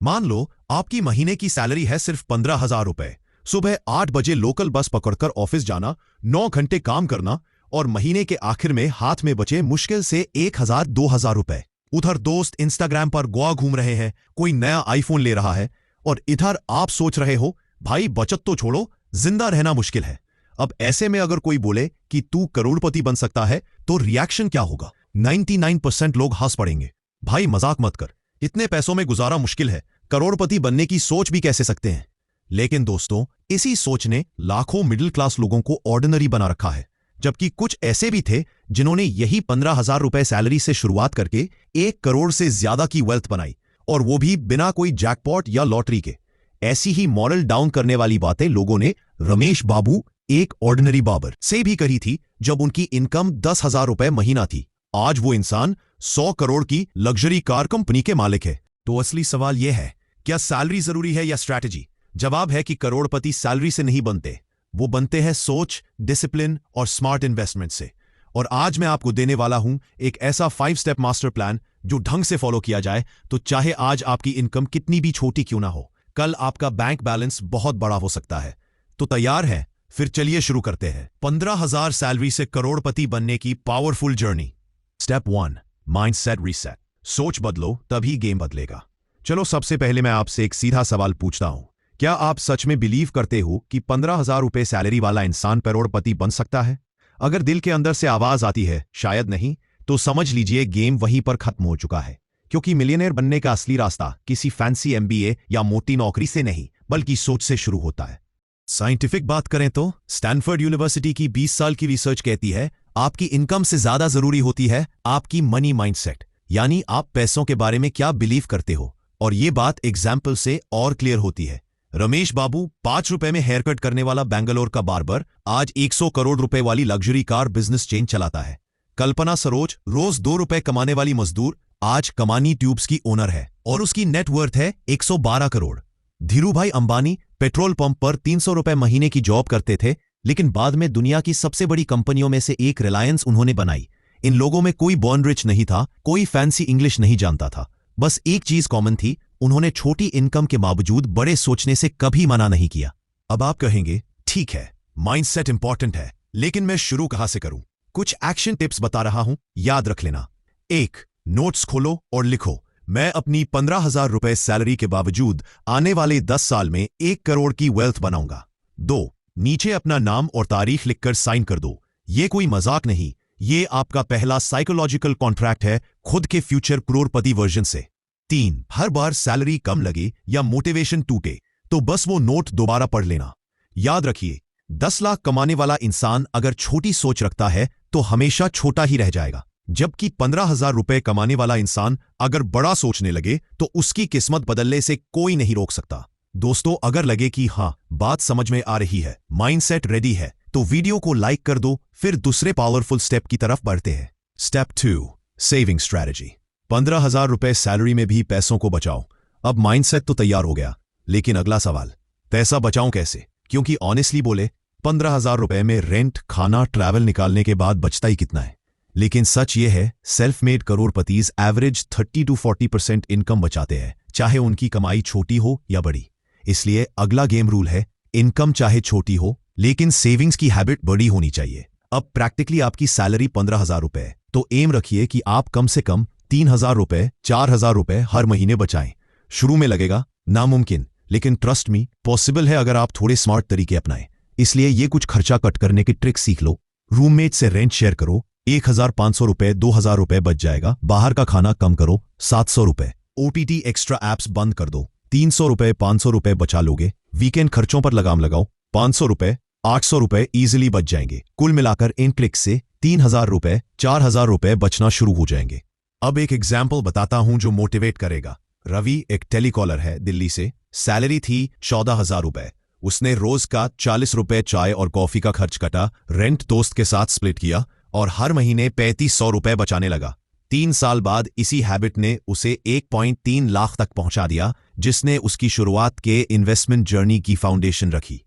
मान लो आपकी महीने की सैलरी है सिर्फ 15,000 रुपए। सुबह 8 बजे लोकल बस पकड़कर ऑफिस जाना, 9 घंटे काम करना और महीने के आखिर में हाथ में बचे मुश्किल से 1,000-2,000 रुपए। उधर दोस्त इंस्टाग्राम पर गोवा घूम रहे हैं, कोई नया आईफोन ले रहा है और इधर आप सोच रहे हो भाई बचत तो छोड़ो, जिंदा रहना मुश्किल है। अब ऐसे में अगर कोई बोले कि तू करोड़पति बन सकता है तो रिएक्शन क्या होगा? 99% लोग हंस पड़ेंगे। भाई मजाक मत कर, इतने पैसों में गुजारा मुश्किल है, करोड़पति बनने की सोच भी कैसे सकते हैं। लेकिन दोस्तों, इसी सोच ने लाखों मिडिल क्लास लोगों को ऑर्डिनरी बना रखा है, जबकि कुछ ऐसे भी थे जिन्होंने यही 15,000 रुपए सैलरी से शुरुआत करके 1 करोड़ से ज्यादा की वेल्थ बनाई, और वो भी बिना कोई जैकपॉट या लॉटरी के। ऐसी ही मॉरल डाउन करने वाली बातें लोगों ने रमेश बाबू, एक ऑर्डिनरी बाबर, से भी करी थी जब उनकी इनकम 10,000 रुपए महीना थी। आज वो इंसान 100 करोड़ की लग्जरी कार कंपनी के मालिक है। तो असली सवाल यह है, क्या सैलरी जरूरी है या स्ट्रैटेजी? जवाब है कि करोड़पति सैलरी से नहीं बनते, वो बनते हैं सोच, डिसिप्लिन और स्मार्ट इन्वेस्टमेंट से। और आज मैं आपको देने वाला हूं एक ऐसा 5 स्टेप मास्टर प्लान जो ढंग से फॉलो किया जाए तो चाहे आज आपकी इनकम कितनी भी छोटी क्यों ना हो, कल आपका बैंक बैलेंस बहुत बड़ा हो सकता है। तो तैयार है? फिर चलिए शुरू करते हैं 15,000 सैलरी से करोड़पति बनने की powerful journey. Step 1, mindset reset. सोच बदलो तभी गेम बदलेगा। चलो सबसे पहले मैं आपसे एक सीधा सवाल पूछता हूं, क्या आप सच में बिलीव करते हो कि 15,000 रुपए सैलरी वाला इंसान करोड़पति बन सकता है? अगर दिल के अंदर से आवाज आती है शायद नहीं, तो समझ लीजिए गेम वहीं पर खत्म हो चुका है। क्योंकि मिलियनेयर बनने का असली रास्ता किसी फैंसी एमबीए या मोटी नौकरी से नहीं, बल्कि सोच से शुरू होता है। साइंटिफिक बात करें तो स्टैनफोर्ड यूनिवर्सिटी की 20 साल की रिसर्च कहती है आपकी इनकम से ज्यादा जरूरी होती है आपकी मनी माइंडसेट, यानी आप पैसों के बारे में क्या बिलीव करते हो। और ये बात एग्जाम्पल से और क्लियर होती है। रमेश बाबू, 5 रुपए में हेयर कट करने वाला बेंगलोर का बार्बर, आज 100 करोड़ रुपए वाली लग्जरी कार बिजनेस चेन चलाता है। कल्पना सरोज, रोज 2 रुपए कमाने वाली मजदूर, आज कमानी ट्यूब्स की ओनर है और उसकी नेटवर्थ है 112 करोड़। धीरूभाई अंबानी पेट्रोल पंप पर 300 रुपए महीने की जॉब करते थे, लेकिन बाद में दुनिया की सबसे बड़ी कंपनियों में से एक रिलायंस उन्होंने बनाई। इन लोगों में कोई बॉर्न रिच नहीं था, कोई फैंसी इंग्लिश नहीं जानता था, बस एक चीज कॉमन थी, उन्होंने छोटी इनकम के बावजूद बड़े सोचने से कभी मना नहीं किया। अब आप कहेंगे ठीक है, माइंडसेट इंपॉर्टेंट है, लेकिन मैं शुरू कहां से करूं? कुछ एक्शन टिप्स बता रहा हूं, याद रख लेना। 1, नोट्स खोलो और लिखो, मैं अपनी 15,000 रुपए सैलरी के बावजूद आने वाले 10 साल में 1 करोड़ की वेल्थ बनाऊंगा। 2, नीचे अपना नाम और तारीख लिखकर साइन कर दो। ये कोई मजाक नहीं, ये आपका पहला साइकोलॉजिकल कॉन्ट्रैक्ट है खुद के फ्यूचर करोड़पति वर्जन से। 3, हर बार सैलरी कम लगे या मोटिवेशन टूटे तो बस वो नोट दोबारा पढ़ लेना। याद रखिए, 10 लाख कमाने वाला इंसान अगर छोटी सोच रखता है तो हमेशा छोटा ही रह जाएगा, जबकि 15,000 रुपए कमाने वाला इंसान अगर बड़ा सोचने लगे तो उसकी किस्मत बदलने से कोई नहीं रोक सकता। दोस्तों, अगर लगे कि हाँ बात समझ में आ रही है, माइंडसेट रेडी है, तो वीडियो को लाइक कर दो। फिर दूसरे पावरफुल स्टेप की तरफ बढ़ते हैं। Step 2, saving strategy. 15,000 रुपए सैलरी में भी पैसों को बचाओ। अब माइंडसेट तो तैयार हो गया, लेकिन अगला सवाल, पैसा बचाऊं कैसे? क्योंकि ऑनेस्टली बोले 15,000 रुपए में रेंट, खाना, ट्रैवल निकालने के बाद बचता ही कितना है। लेकिन सच ये है, सेल्फ मेड करोड़पतीज एवरेज 30 to 40% इनकम बचाते हैं, चाहे उनकी कमाई छोटी हो या बड़ी। इसलिए अगला गेम रूल है, इनकम चाहे छोटी हो लेकिन सेविंग्स की हैबिट बड़ी होनी चाहिए। अब प्रैक्टिकली आपकी सैलरी 15,000 रुपए है, तो एम रखिए कि आप कम से कम 3,000 रुपए, 4,000 रुपए हर महीने बचाएं। शुरू में लगेगा नामुमकिन, लेकिन ट्रस्ट मी, पॉसिबल है अगर आप थोड़े स्मार्ट तरीके अपनाएं। इसलिए ये कुछ खर्चा कट करने की ट्रिक सीख लो। रूममेट से रेंट शेयर करो, 1,500 रुपए, 2,000 रुपए बच जाएगा। बाहर का खाना कम करो, 700 रुपए। ओटीटी एक्स्ट्रा एप्स बंद कर दो, 300 रुपए, 500 रुपए बचा लोगे। वीकेंड खर्चों पर लगाम लगाओ, 500 रुपए, 800 रुपए इजीली बच जाएंगे। कुल मिलाकर इन क्लिक्स से 3,000 रुपए, 4,000 रुपए बचना शुरू हो जाएंगे। अब एक एग्जाम्पल बताता हूं जो मोटिवेट करेगा। रवि एक टेलीकॉलर है दिल्ली से, सैलरी थी 14,000 रुपए। उसने रोज का 40 रुपए चाय और कॉफी का खर्च कटा, रेंट दोस्त के साथ स्प्लिट किया और हर महीने 3,500 रुपए बचाने लगा। 3 साल बाद इसी हैबिट ने उसे 1.3 लाख तक पहुंचा दिया, जिसने उसकी शुरुआत के इन्वेस्टमेंट जर्नी की फाउंडेशन रखी।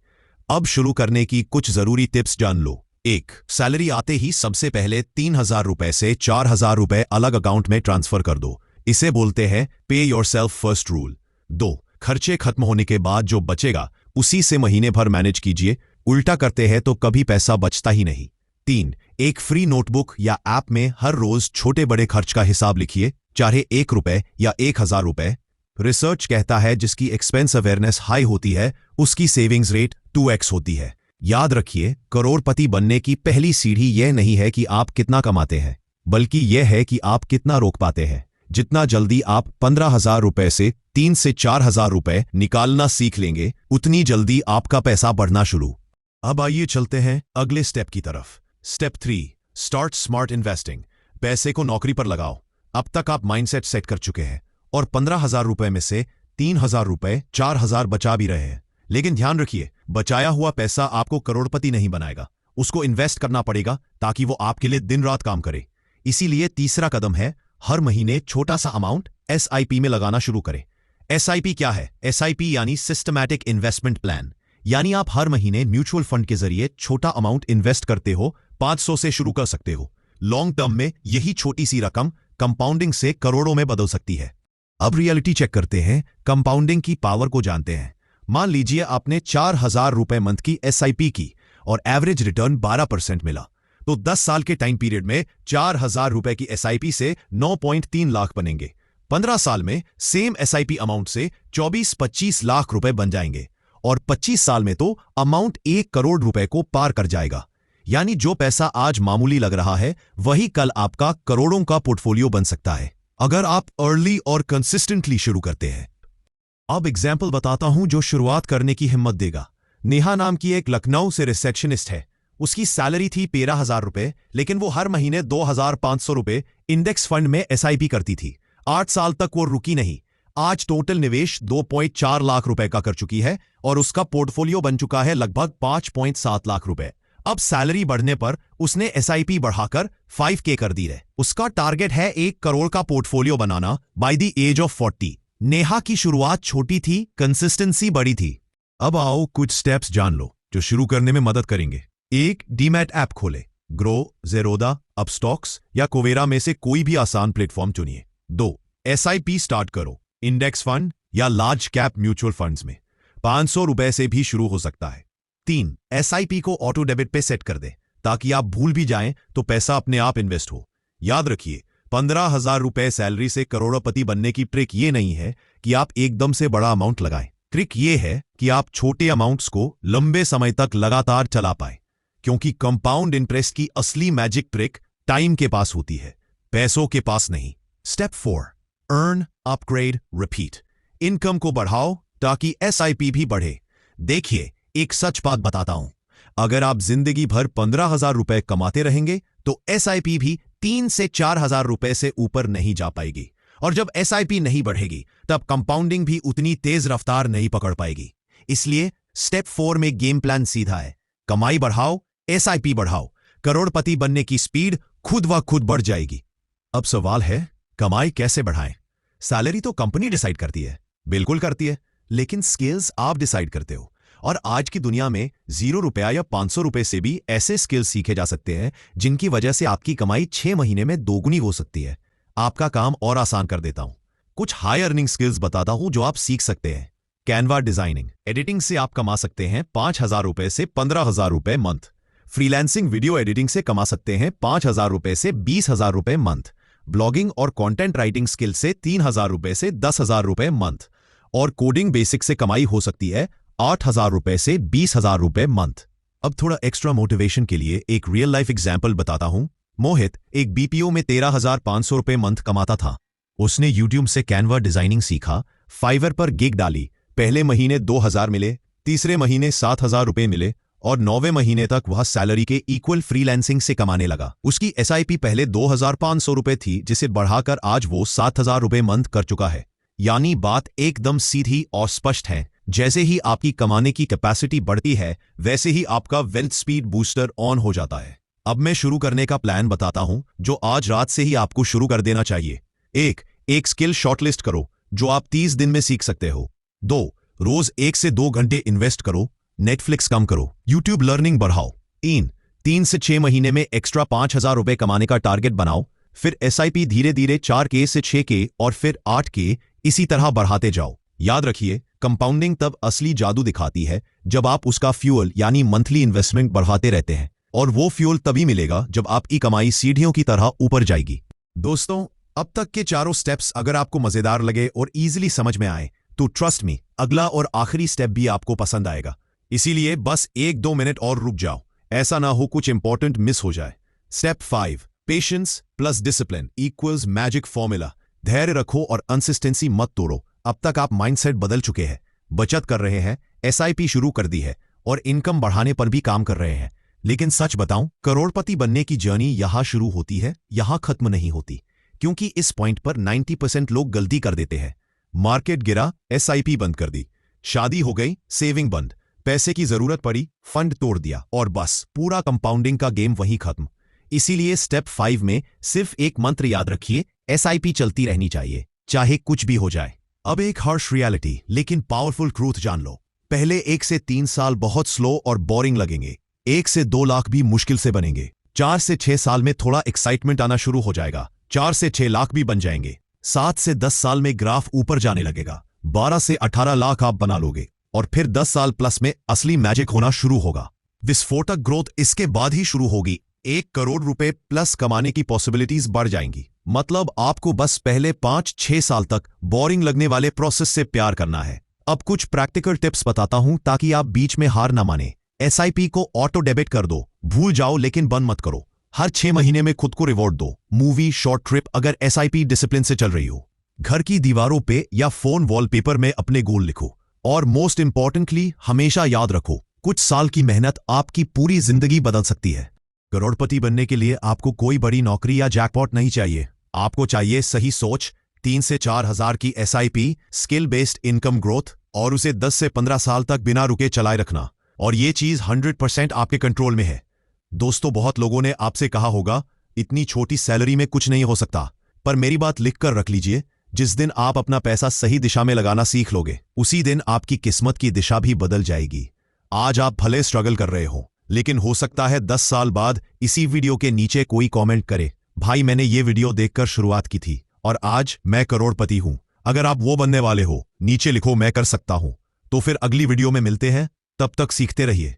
अब शुरू करने की कुछ जरूरी टिप्स जान लो। 1, सैलरी आते ही सबसे पहले 3,000 रुपए से 4,000 रुपए अलग अकाउंट में ट्रांसफर कर दो। इसे बोलते हैं पे योरसेल्फ फर्स्ट रूल। 2. खर्चे खत्म होने के बाद जो बचेगा उसी से महीने भर मैनेज कीजिए, उल्टा करते हैं तो कभी पैसा बचता ही नहीं। 3. एक फ्री नोटबुक या ऐप में हर रोज छोटे बड़े खर्च का हिसाब लिखिए, चाहे 1 रुपए या 1000 रुपए। रिसर्च कहता है जिसकी एक्सपेंस अवेयरनेस हाई होती है उसकी सेविंग्स रेट 2x होती है। याद रखिए, करोड़पति बनने की पहली सीढ़ी यह नहीं है कि आप कितना कमाते हैं, बल्कि यह है कि आप कितना रोक पाते हैं। जितना जल्दी आप 15,000 रुपए से 3 से 4,000 रुपए निकालना सीख लेंगे, उतनी जल्दी आपका पैसा बढ़ना शुरू। अब आइए चलते हैं अगले स्टेप की तरफ। Step 3, start smart investing. पैसे को नौकरी पर लगाओ। अब तक आप माइंडसेट सेट कर चुके हैं और 15,000 रुपए में से 3,000 रुपए 4,000 बचा भी रहे हैं। लेकिन ध्यान रखिए, बचाया हुआ पैसा आपको करोड़पति नहीं बनाएगा, उसको इन्वेस्ट करना पड़ेगा ताकि वो आपके लिए दिन रात काम करे। इसीलिए तीसरा कदम है, हर महीने छोटा सा अमाउंट SIP में लगाना शुरू करें। SIP क्या है? SIP यानी सिस्टमैटिक इन्वेस्टमेंट प्लान, यानी आप हर महीने म्यूचुअल फंड के जरिए छोटा अमाउंट इन्वेस्ट करते हो। 500 से शुरू कर सकते हो। लॉन्ग टर्म में यही छोटी सी रकम कंपाउंडिंग से करोड़ों में बदल सकती है। अब रियलिटी चेक करते हैं, कंपाउंडिंग की पावर को जानते हैं। मान लीजिए आपने 4,000 रुपए मंथ की SIP की और एवरेज रिटर्न 12% मिला, तो 10 साल के टाइम पीरियड में 4,000 रुपए की SIP से 9.3 लाख बनेंगे। 15 साल में सेम SIP अमाउंट से 24-25 लाख रुपए बन जाएंगे और 25 साल में तो अमाउंट 1 करोड़ रुपए को पार कर जाएगा। यानी जो पैसा आज मामूली लग रहा है वही कल आपका करोड़ों का पोर्टफोलियो बन सकता है, अगर आप अर्ली और कंसिस्टेंटली शुरू करते हैं। अब एग्जाम्पल बताता हूं जो शुरुआत करने की हिम्मत देगा। नेहा नाम की एक लखनऊ से रिसेप्शनिस्ट है। उसकी सैलरी थी 13,000 रुपए, लेकिन वो हर महीने 2,500 रुपए इंडेक्स फंड में SIP करती थी। 8 साल तक वो रुकी नहीं। आज टोटल निवेश 2.4 लाख रुपए का कर चुकी है और उसका पोर्टफोलियो बन चुका है लगभग 5.7 लाख रुपए। अब सैलरी बढ़ने पर उसने SIP बढ़ाकर 5K कर दी है। उसका टारगेट है 1 करोड़ का पोर्टफोलियो बनाना by the age of 40। Neha की शुरुआत छोटी थी, कंसिस्टेंसी बड़ी थी। अब आओ कुछ स्टेप्स जान लो जो शुरू करने में मदद करेंगे। 1. डीमैट ऐप खोले। ग्रो, ज़ेरोदा, अपस्टॉक्स या कोवेरा में से कोई भी आसान प्लेटफॉर्म चुनिए। 2. SIP स्टार्ट करो, इंडेक्स फंड या लार्ज कैप म्यूचुअल फंड्स में। 500 रुपए से भी शुरू हो सकता है। 3. SIP को ऑटो डेबिट पे सेट कर दे ताकि आप भूल भी जाएं तो पैसा अपने आप इन्वेस्ट हो। याद रखिए, 15,000 रुपए सैलरी से करोड़पति बनने की ट्रिक ये नहीं है कि आप एकदम से बड़ा अमाउंट लगाएं। ट्रिक ये है कि आप छोटे अमाउंट्स को लंबे समय तक लगातार चला पाएं, क्योंकि कंपाउंड इंटरेस्ट की असली मैजिक ट्रिक टाइम के पास होती है, पैसों के पास नहीं। Step 4, earn, upgrade, repeat. Income को बढ़ाओ ताकि SIP भी बढ़े। देखिए, एक सच बात बताता हूं, अगर आप जिंदगी भर 15,000 रुपए कमाते रहेंगे तो SIP भी 3 से 4,000 रुपए से ऊपर नहीं जा पाएगी। और जब SIP नहीं बढ़ेगी तब कंपाउंडिंग भी उतनी तेज रफ्तार नहीं पकड़ पाएगी। इसलिए स्टेप 4 में गेम प्लान सीधा है, कमाई बढ़ाओ, SIP बढ़ाओ, करोड़पति बनने की स्पीड खुद व खुद बढ़ जाएगी। अब सवाल है, कमाई कैसे बढ़ाएं? सैलरी तो कंपनी डिसाइड करती है, बिल्कुल करती है, लेकिन स्किल्स आप डिसाइड करते हो। और आज की दुनिया में 0 रुपया या 500 रुपए से भी ऐसे स्किल्स सीखे जा सकते हैं जिनकी वजह से आपकी कमाई 6 महीने में दोगुनी हो सकती है। आपका काम और आसान कर देता हूं, कुछ हाई अर्निंग स्किल्स बताता हूं जो आप सीख सकते हैं। कैनवा डिजाइनिंग, एडिटिंग से आप कमा सकते हैं 5,000 रुपए से 15,000 रुपए मंथ। फ्रीलांसिंग वीडियो एडिटिंग से कमा सकते हैं 5,000 रुपए से 20,000 रुपए मंथ। ब्लॉगिंग और कंटेंट राइटिंग स्किल से 3,000 रुपए से 10,000 रुपए मंथ। और कोडिंग बेसिक से कमाई हो सकती है 8,000 रुपए से 20,000 रुपए मंथ। अब थोड़ा एक्स्ट्रा मोटिवेशन के लिए एक रियल लाइफ एग्जाम्पल बताता हूं। मोहित एक BPO में 13,500 रुपए मंथ कमाता था। उसने यूट्यूब से कैनवा डिजाइनिंग सीखा, फाइवर पर गिग डाली। पहले महीने 2,000 मिले, तीसरे महीने 7,000 रुपए मिले और 9वें महीने तक वह सैलरी के इक्वल फ्रीलांसिंग से कमाने लगा। उसकी SIP पहले 2,500 रुपए थी, जिसे बढ़ाकर आज वो 7,000 रुपए मंथ कर चुका है। यानी बात एकदम सीधी और स्पष्ट है, जैसे ही आपकी कमाने की कैपेसिटी बढ़ती है वैसे ही आपका वेल्थ स्पीड बूस्टर ऑन हो जाता है। अब मैं शुरू करने का प्लान बताता हूं जो आज रात से ही आपको शुरू कर देना चाहिए। 1. एक स्किल शॉर्टलिस्ट करो जो आप 30 दिन में सीख सकते हो। 2. रोज 1 से 2 घंटे इन्वेस्ट करो, नेटफ्लिक्स कम करो, यूट्यूब लर्निंग बढ़ाओ। 3 से 6 महीने में एक्स्ट्रा 5,000 रुपए कमाने का टारगेट बनाओ। फिर SIP धीरे धीरे 4K से 6K और फिर 8K, इसी तरह बढ़ाते जाओ। याद रखिए, कंपाउंडिंग तब असली जादू दिखाती है जब आप उसका फ्यूल यानी मंथली इन्वेस्टमेंट बढ़ाते रहते हैं, और वो फ्यूल तभी मिलेगा जब आपकी कमाई सीढ़ियों की तरह ऊपर जाएगी। दोस्तों, अब तक के चारों स्टेप्स अगर आपको मजेदार लगे और इजीली समझ में आए तो ट्रस्ट मी, अगला और आखिरी स्टेप भी आपको पसंद आएगा। इसीलिए बस 1-2 मिनट और रुक जाओ, ऐसा ना हो कुछ इंपॉर्टेंट मिस हो जाए। Step 5, patience plus discipline equals magic formula. धैर्य रखो और कंसिस्टेंसी मत तोड़ो। अब तक आप माइंडसेट बदल चुके हैं, बचत कर रहे हैं, एसआईपी शुरू कर दी है और इनकम बढ़ाने पर भी काम कर रहे हैं। लेकिन सच बताऊं, करोड़पति बनने की जर्नी यहां शुरू होती है, यहां खत्म नहीं होती। क्योंकि इस पॉइंट पर 90% लोग गलती कर देते हैं। मार्केट गिरा, एसआईपी बंद कर दी, शादी हो गई, सेविंग बंद, पैसे की जरूरत पड़ी, फंड तोड़ दिया, और बस पूरा कंपाउंडिंग का गेम वहीं खत्म। इसीलिए स्टेप 5 में सिर्फ एक मंत्र याद रखिए, एसआईपी चलती रहनी चाहिए, चाहे कुछ भी हो जाए। अब एक हार्श रियलिटी लेकिन पावरफुल ट्रूथ जान लो। पहले 1 से 3 साल बहुत स्लो और बोरिंग लगेंगे। 1 से 2 लाख भी मुश्किल से बनेंगे। 4 से 6 साल में थोड़ा एक्साइटमेंट आना शुरू हो जाएगा, 4 से 6 लाख भी बन जाएंगे। 7 से 10 साल में ग्राफ ऊपर जाने लगेगा, 12 से 18 लाख आप बना लोगे, और फिर 10 साल प्लस में असली मैजिक होना शुरू होगा। विस्फोटक ग्रोथ इसके बाद ही शुरू होगी। 1 करोड़ रुपए प्लस कमाने की पॉसिबिलिटीज बढ़ जाएंगी। मतलब आपको बस पहले 5-6 साल तक बोरिंग लगने वाले प्रोसेस से प्यार करना है। अब कुछ प्रैक्टिकल टिप्स बताता हूं ताकि आप बीच में हार ना माने। एसआईपी को ऑटो डेबिट कर दो, भूल जाओ लेकिन बंद मत करो। हर 6 महीने में खुद को रिवॉर्ड दो, मूवी, शॉर्ट ट्रिप, अगर एसआईपी डिसिप्लिन से चल रही हो। घर की दीवारों पे या फोन वॉलपेपर में अपने गोल लिखो। और मोस्ट इंपॉर्टेंटली हमेशा याद रखो, कुछ साल की मेहनत आपकी पूरी जिंदगी बदल सकती है। करोड़पति बनने के लिए आपको कोई बड़ी नौकरी या जैकपॉट नहीं चाहिए। आपको चाहिए सही सोच, 3 से 4 हजार की SIP, skill based income growth, और उसे 10 से 15 साल तक बिना रुके चलाए रखना। और ये चीज 100% आपके कंट्रोल में है। दोस्तों, बहुत लोगों ने आपसे कहा होगा इतनी छोटी सैलरी में कुछ नहीं हो सकता, पर मेरी बात लिख कर रख लीजिए, जिस दिन आप अपना पैसा सही दिशा में लगाना सीख लोगे, उसी दिन आपकी किस्मत की दिशा भी बदल जाएगी। आज आप भले स्ट्रगल कर रहे हो, लेकिन हो सकता है 10 साल बाद इसी वीडियो के नीचे कोई कमेंट करे, भाई मैंने ये वीडियो देखकर शुरुआत की थी और आज मैं करोड़पति हूं। अगर आप वो बनने वाले हो, नीचे लिखो मैं कर सकता हूं। तो फिर अगली वीडियो में मिलते हैं, तब तक सीखते रहिए।